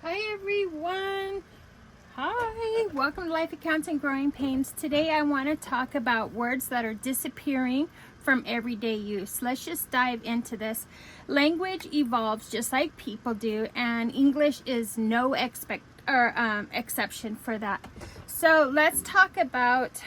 Hi everyone. Hi. Welcome to Life Accounts and Growing Pains. Today I want to talk about words that are disappearing from everyday use. Let's just dive into this. Language evolves just like people do, and English is no exception for that. So let's talk about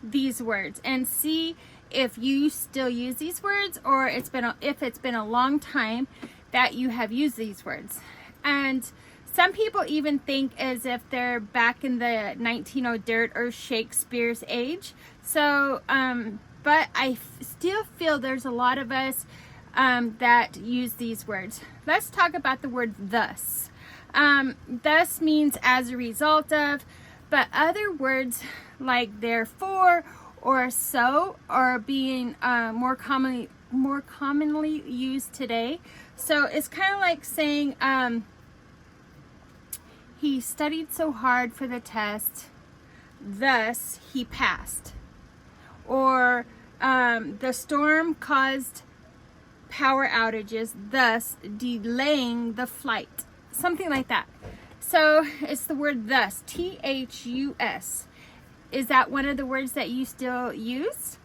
these words and see if you still use these words, or if it's been a long time that you have used these words. And some people even think as if they're back in the 1900 dirt or Shakespeare's age. So, but I still feel there's a lot of us that use these words. Let's talk about the word thus. Thus means as a result of, but other words like therefore or so are being more commonly used today. So it's kind of like saying he studied so hard for the test, thus he passed. Or the storm caused power outages, thus delaying the flight. Something like that. So it's the word thus, T-H-U-S. Is that one of the words that you still use?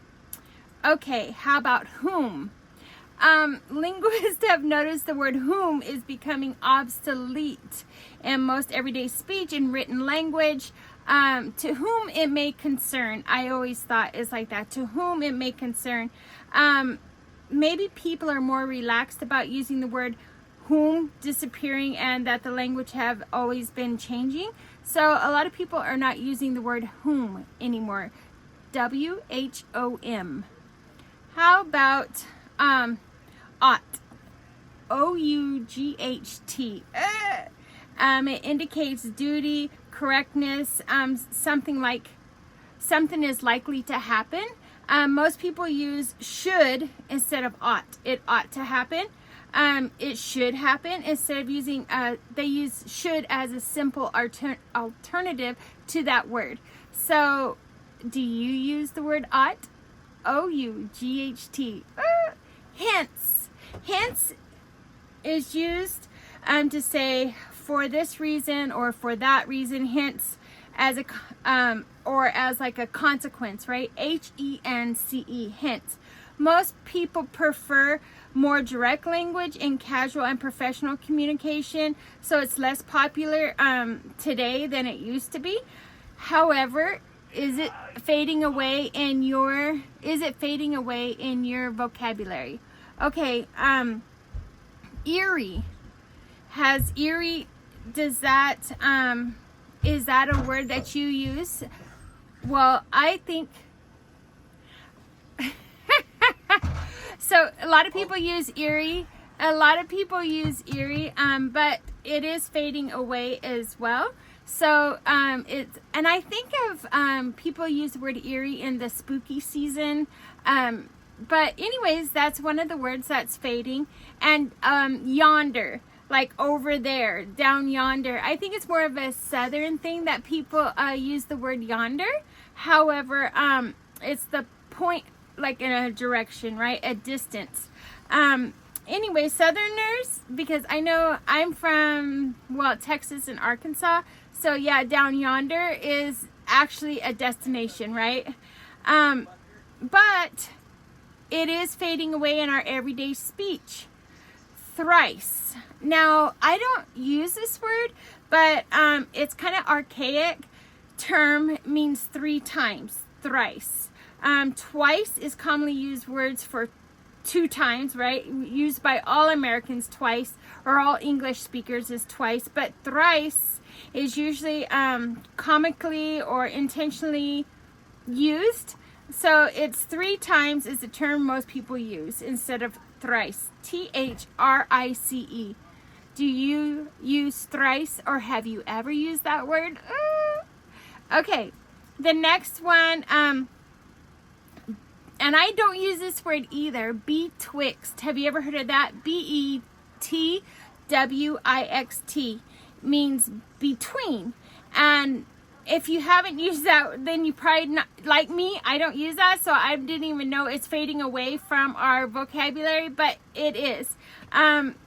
Okay, how about whom? Linguists have noticed the word whom is becoming obsolete in most everyday speech and written language. To whom it may concern. I always thought it's like that. To whom it may concern. Maybe people are more relaxed about using the word whom disappearing, and that the language have always been changing. So a lot of people are not using the word whom anymore. W-H-O-M. How about ought? O-U-G-H-T. It indicates duty, correctness, something like something is likely to happen. Most people use should instead of ought. It ought to happen. It should happen. Instead of using, they use should as a simple alternative to that word. So, do you use the word ought? O-U-G-H-T. Hence. Hence is used to say for this reason or for that reason. Hence as a or as like a consequence, right? H-E-N-C-E. Hence. Most people prefer more direct language in casual and professional communication, so it's less popular today than it used to be. However, is it fading away in your vocabulary? Okay, eerie. Has eerie, does that is that a word that you use? Well, I think so a lot of people use eerie. But it is fading away as well. So and I think of people use the word eerie in the spooky season. But anyways, that's one of the words that's fading. And yonder, like over there, down yonder. I think it's more of a southern thing that people use the word yonder. However, it's the point, like in a direction, right? A distance. Anyway, Southerners, because I know I'm from, Texas and Arkansas. So yeah, down yonder is actually a destination, right? But it is fading away in our everyday speech. Thrice. Now, I don't use this word, but it's kind of archaic term, means 3 times. Thrice. Twice is commonly used words for 2 times, right? Used by all Americans twice, or all English speakers is twice, but thrice is usually comically or intentionally used. So it's 3 times is the term most people use instead of thrice. T-H-R-I-C-E. Do you use thrice, or have you ever used that word? Okay, the next one, and I don't use this word either, betwixt. Have you ever heard of that? B-E-T-W-I-X-T means between. And if you haven't used that, then you probably not, like me, I don't use that, so I didn't even know it's fading away from our vocabulary, but it is.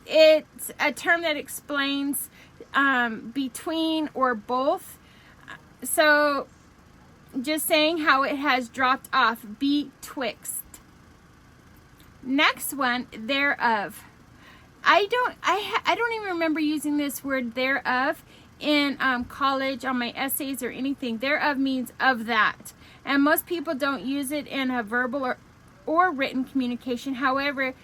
It's a term that explains between or both. So just saying how it has dropped off, betwixt. Next one, thereof. I don't even remember using this word thereof in college on my essays or anything. Thereof means of that, and most people don't use it in a verbal or written communication. However,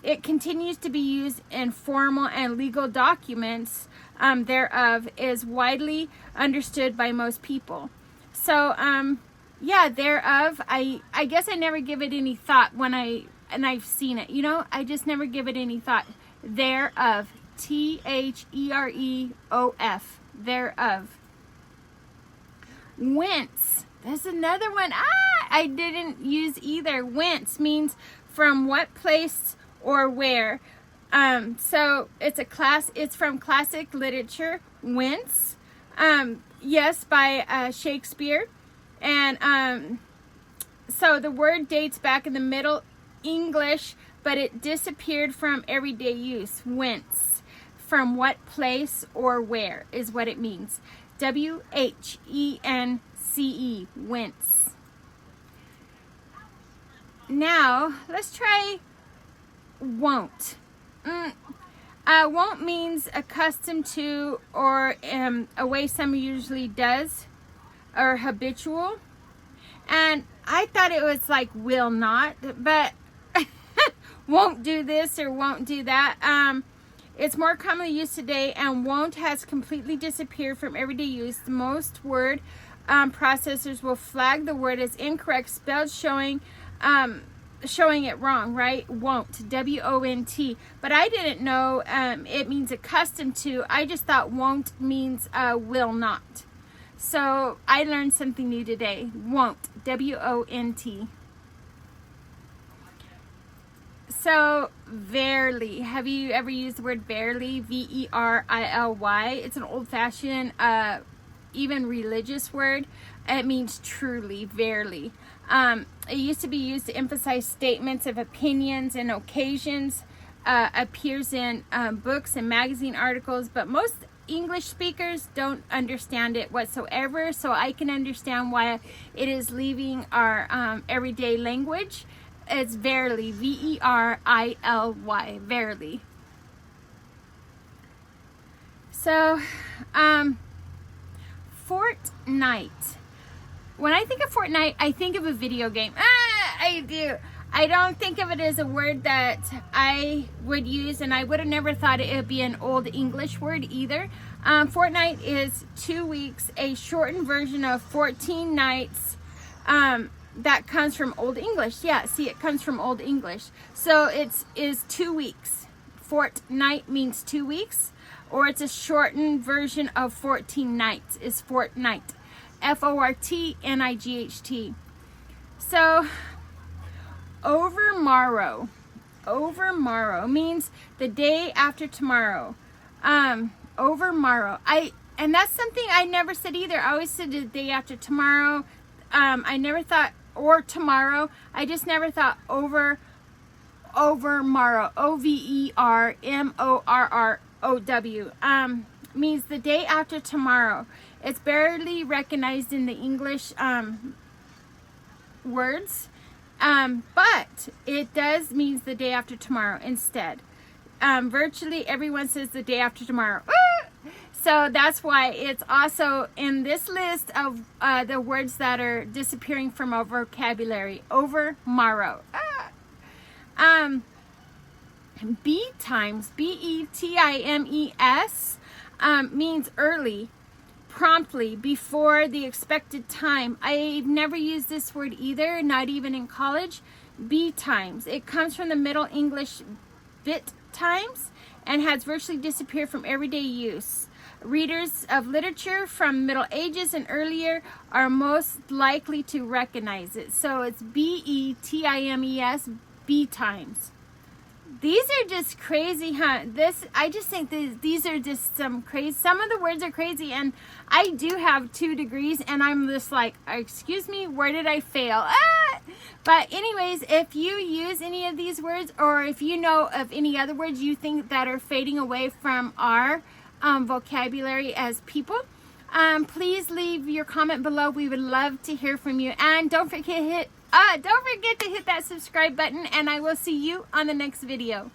it continues to be used in formal and legal documents. Thereof is widely understood by most people. So yeah, thereof, I guess I never give it any thought when I've seen it, you know, I just never give it any thought. Thereof, thereof, thereof. Whence, there's another one I didn't use either. Whence means from what place or where. So it's from classic literature, Whence. Yes, by Shakespeare. And so the word dates back in the Middle English, but it disappeared from everyday use. Whence, from what place or where is what it means. W-H-E-N-C-E, whence. Now, let's try won't. Won't means accustomed to, or a way someone usually does, or habitual. And I thought it was like will not, but won't do this or won't do that. It's more commonly used today, and won't has completely disappeared from everyday use. Most word processors will flag the word as incorrect, spelled showing it wrong, right? Won't, W-O-N-T. But I didn't know it means accustomed to. I just thought won't means will not. So I learned something new today. Won't, W-O-N-T. So, verily. Have you ever used the word verily? V-E-R-I-L-Y. It's an old-fashioned, even religious word. It means truly, verily. It used to be used to emphasize statements of opinions and occasions. Appears in books and magazine articles, but most English speakers don't understand it whatsoever. So I can understand why it is leaving our everyday language. It's verily, V-E-R-I-L-Y, verily. So, fortnight. When I think of fortnight, I think of a video game. I do. I don't think of it as a word that I would use, and I would have never thought it would be an old English word either. Fortnight is 2 weeks, a shortened version of 14 nights. That comes from Old English. Yeah, see, it comes from Old English. So is 2 weeks. Fortnight means 2 weeks, or it's a shortened version of 14 nights is fortnight. F-O-R-T-N-I-G-H-T. So, overmorrow. Overmorrow means the day after tomorrow. Overmorrow. And that's something I never said either. I always said the day after tomorrow. I never thought or tomorrow. I just never thought overmorrow. O-V-E-R-M-O-R-R-O-W. Means the day after tomorrow. It's barely recognized in the English words, but it does means the day after tomorrow instead. Virtually everyone says the day after tomorrow. So that's why it's also in this list of the words that are disappearing from our vocabulary. Overmorrow. Betimes, B-E-T-I-M-E-S, means early, promptly, before the expected time. I've never used this word either, not even in college. Betimes. It comes from the Middle English bit times and has virtually disappeared from everyday use. Readers of literature from Middle Ages and earlier are most likely to recognize it. So it's B-E-T-I-M-E-S, betimes. These are just crazy, huh? I just think these are just some crazy. Some of the words are crazy, and I do have 2 degrees, and I'm just like, excuse me, where did I fail? Ah! But anyways, if you use any of these words, or if you know of any other words you think that are fading away from our vocabulary as people, please leave your comment below. We would love to hear from you, and don't forget to hit that subscribe button, and I will see you on the next video.